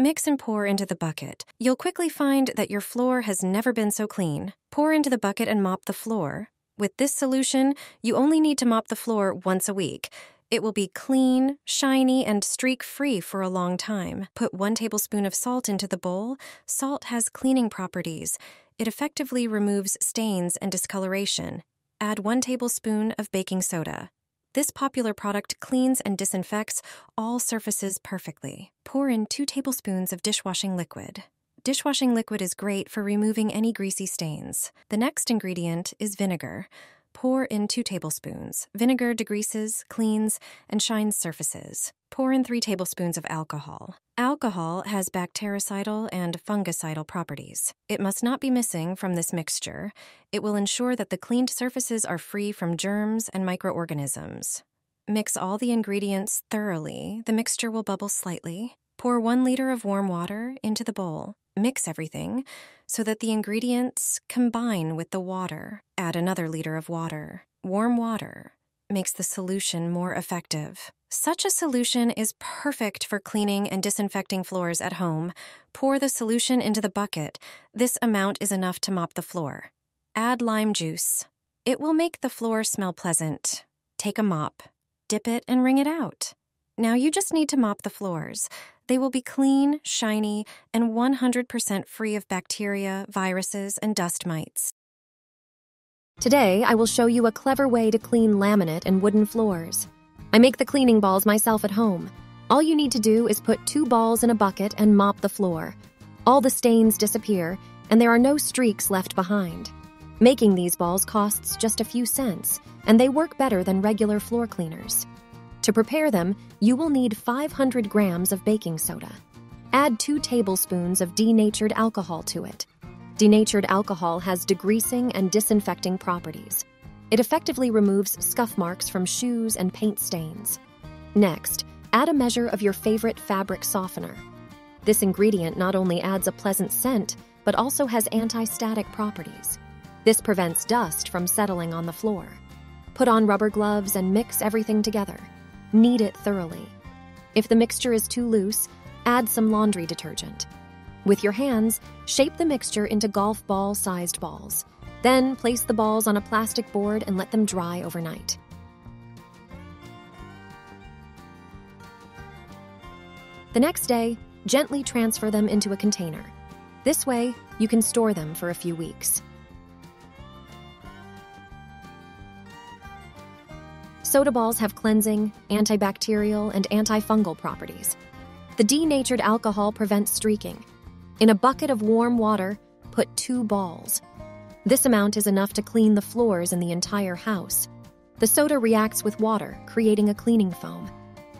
Mix and pour into the bucket. You'll quickly find that your floor has never been so clean. Pour into the bucket and mop the floor. With this solution, you only need to mop the floor once a week. It will be clean, shiny, and streak-free for a long time. Put 1 tablespoon of salt into the bowl. Salt has cleaning properties. It effectively removes stains and discoloration. Add 1 tablespoon of baking soda. This popular product cleans and disinfects all surfaces perfectly. Pour in 2 tablespoons of dishwashing liquid. Dishwashing liquid is great for removing any greasy stains. The next ingredient is vinegar. Pour in 2 tablespoons. Vinegar degreases, cleans, and shines surfaces. Pour in 3 tablespoons of alcohol. Alcohol has bactericidal and fungicidal properties. It must not be missing from this mixture. It will ensure that the cleaned surfaces are free from germs and microorganisms. Mix all the ingredients thoroughly. The mixture will bubble slightly. Pour 1 liter of warm water into the bowl. Mix everything so that the ingredients combine with the water. Add another liter of water. Warm water makes the solution more effective. Such a solution is perfect for cleaning and disinfecting floors at home. Pour the solution into the bucket. This amount is enough to mop the floor. Add lime juice. It will make the floor smell pleasant. Take a mop, dip it, and wring it out. Now you just need to mop the floors. They will be clean, shiny, and 100% free of bacteria, viruses, and dust mites. Today, I will show you a clever way to clean laminate and wooden floors. I make the cleaning balls myself at home. All you need to do is put 2 balls in a bucket and mop the floor. All the stains disappear, and there are no streaks left behind. Making these balls costs just a few cents, and they work better than regular floor cleaners. To prepare them, you will need 500 grams of baking soda. Add 2 tablespoons of denatured alcohol to it. Denatured alcohol has degreasing and disinfecting properties. It effectively removes scuff marks from shoes and paint stains. Next, add a measure of your favorite fabric softener. This ingredient not only adds a pleasant scent, but also has anti-static properties. This prevents dust from settling on the floor. Put on rubber gloves and mix everything together. Knead it thoroughly. If the mixture is too loose, add some laundry detergent. With your hands, shape the mixture into golf ball-sized balls. Then place the balls on a plastic board and let them dry overnight. The next day, gently transfer them into a container. This way, you can store them for a few weeks. Soda balls have cleansing, antibacterial, and antifungal properties. The denatured alcohol prevents streaking. In a bucket of warm water, put 2 balls. This amount is enough to clean the floors in the entire house. The soda reacts with water, creating a cleaning foam.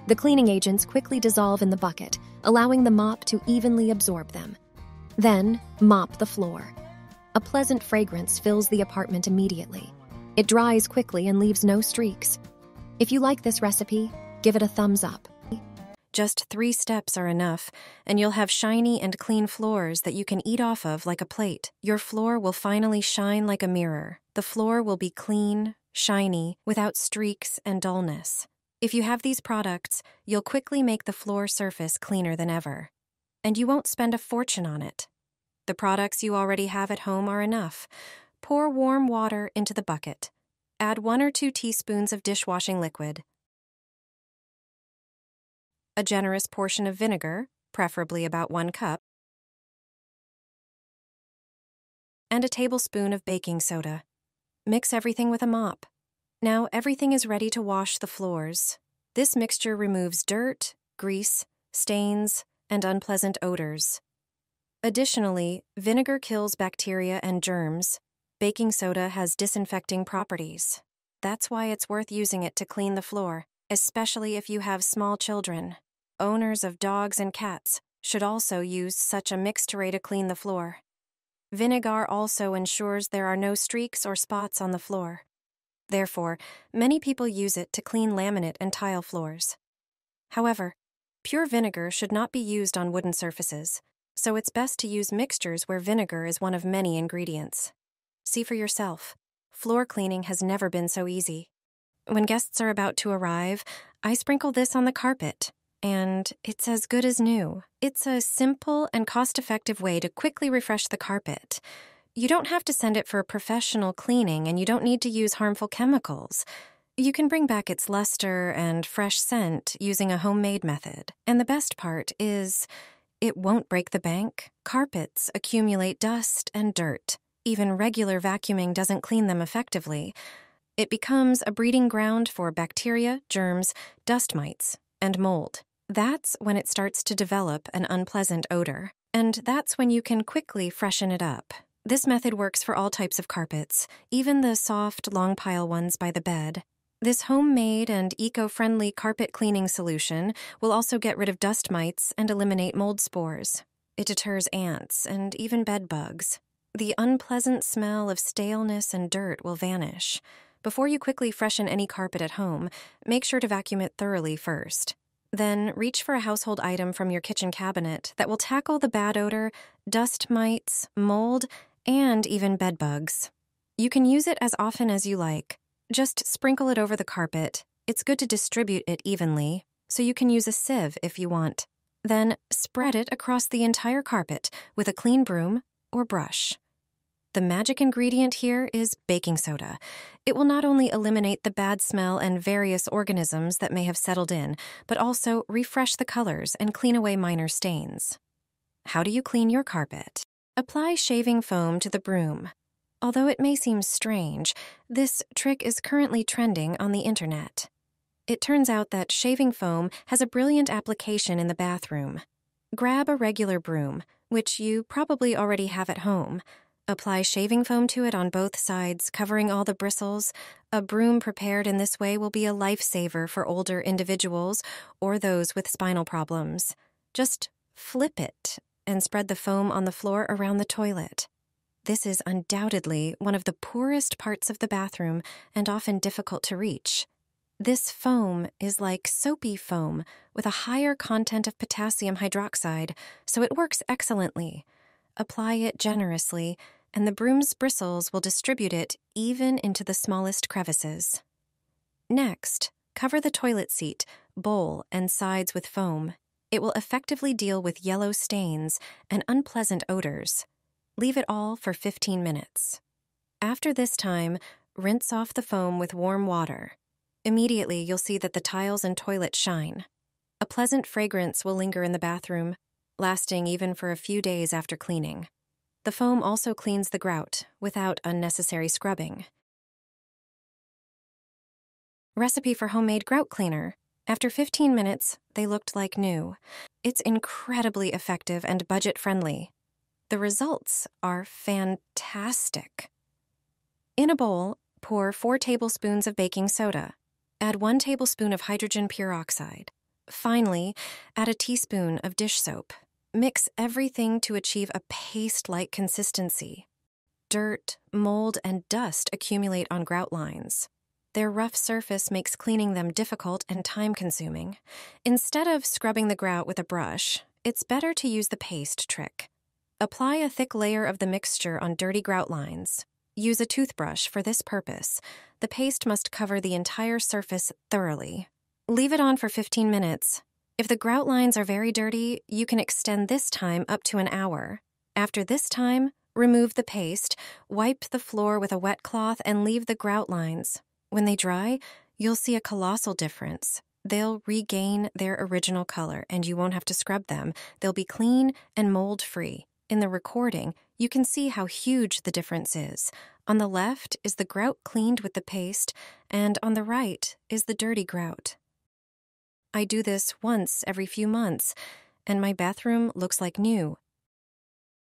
The cleaning agents quickly dissolve in the bucket, allowing the mop to evenly absorb them. Then, mop the floor. A pleasant fragrance fills the apartment immediately. It dries quickly and leaves no streaks. If you like this recipe, give it a thumbs up. Just 3 steps are enough, and you'll have shiny and clean floors that you can eat off of like a plate. Your floor will finally shine like a mirror. The floor will be clean, shiny, without streaks and dullness. If you have these products, you'll quickly make the floor surface cleaner than ever. And you won't spend a fortune on it. The products you already have at home are enough. Pour warm water into the bucket. Add 1 or 2 teaspoons of dishwashing liquid. A generous portion of vinegar, preferably about 1 cup, and a tablespoon of baking soda. Mix everything with a mop. Now everything is ready to wash the floors. This mixture removes dirt, grease, stains, and unpleasant odors. Additionally, vinegar kills bacteria and germs. Baking soda has disinfecting properties. That's why it's worth using it to clean the floor, especially if you have small children. Owners of dogs and cats should also use such a mixture to clean the floor. Vinegar also ensures there are no streaks or spots on the floor. Therefore, many people use it to clean laminate and tile floors. However, pure vinegar should not be used on wooden surfaces, so it's best to use mixtures where vinegar is one of many ingredients. See for yourself. Floor cleaning has never been so easy. When guests are about to arrive, I sprinkle this on the carpet. and it's as good as new. It's a simple and cost-effective way to quickly refresh the carpet. You don't have to send it for professional cleaning, and you don't need to use harmful chemicals. You can bring back its luster and fresh scent using a homemade method. And the best part is, it won't break the bank. Carpets accumulate dust and dirt. Even regular vacuuming doesn't clean them effectively. It becomes a breeding ground for bacteria, germs, dust mites, and mold. That's when it starts to develop an unpleasant odor. And that's when you can quickly freshen it up. This method works for all types of carpets, even the soft, long pile ones by the bed. This homemade and eco-friendly carpet cleaning solution will also get rid of dust mites and eliminate mold spores. It deters ants and even bed bugs. The unpleasant smell of staleness and dirt will vanish. Before you quickly freshen any carpet at home, make sure to vacuum it thoroughly first. Then reach for a household item from your kitchen cabinet that will tackle the bad odor, dust mites, mold, and even bed bugs. You can use it as often as you like. Just sprinkle it over the carpet. It's good to distribute it evenly, so you can use a sieve if you want. Then spread it across the entire carpet with a clean broom or brush. The magic ingredient here is baking soda. It will not only eliminate the bad smell and various organisms that may have settled in, but also refresh the colors and clean away minor stains. How do you clean your carpet? Apply shaving foam to the broom. Although it may seem strange, this trick is currently trending on the internet. It turns out that shaving foam has a brilliant application in the bathroom. Grab a regular broom, which you probably already have at home. Apply shaving foam to it on both sides, covering all the bristles. A broom prepared in this way will be a lifesaver for older individuals or those with spinal problems. Just flip it and spread the foam on the floor around the toilet. This is undoubtedly one of the poorest parts of the bathroom and often difficult to reach. This foam is like soapy foam with a higher content of potassium hydroxide, so it works excellently. Apply it generously, and the broom's bristles will distribute it even into the smallest crevices. Next, cover the toilet seat, bowl, and sides with foam. It will effectively deal with yellow stains and unpleasant odors. Leave it all for 15 minutes. After this time, rinse off the foam with warm water. Immediately, you'll see that the tiles and toilet shine. A pleasant fragrance will linger in the bathroom, lasting even for a few days after cleaning. The foam also cleans the grout without unnecessary scrubbing. Recipe for homemade grout cleaner. After 15 minutes, they looked like new. It's incredibly effective and budget-friendly. The results are fantastic. In a bowl, pour 4 tablespoons of baking soda. Add 1 tablespoon of hydrogen peroxide. Finally, add a teaspoon of dish soap. Mix everything to achieve a paste-like consistency. Dirt, mold, and dust accumulate on grout lines. Their rough surface makes cleaning them difficult and time-consuming. Instead of scrubbing the grout with a brush, it's better to use the paste trick. Apply a thick layer of the mixture on dirty grout lines. Use a toothbrush for this purpose. The paste must cover the entire surface thoroughly. Leave it on for 15 minutes. If the grout lines are very dirty, you can extend this time up to an hour. After this time, remove the paste, wipe the floor with a wet cloth, and leave the grout lines. When they dry, you'll see a colossal difference. They'll regain their original color, and you won't have to scrub them. They'll be clean and mold-free. In the recording, you can see how huge the difference is. On the left is the grout cleaned with the paste, and on the right is the dirty grout. I do this once every few months, and my bathroom looks like new.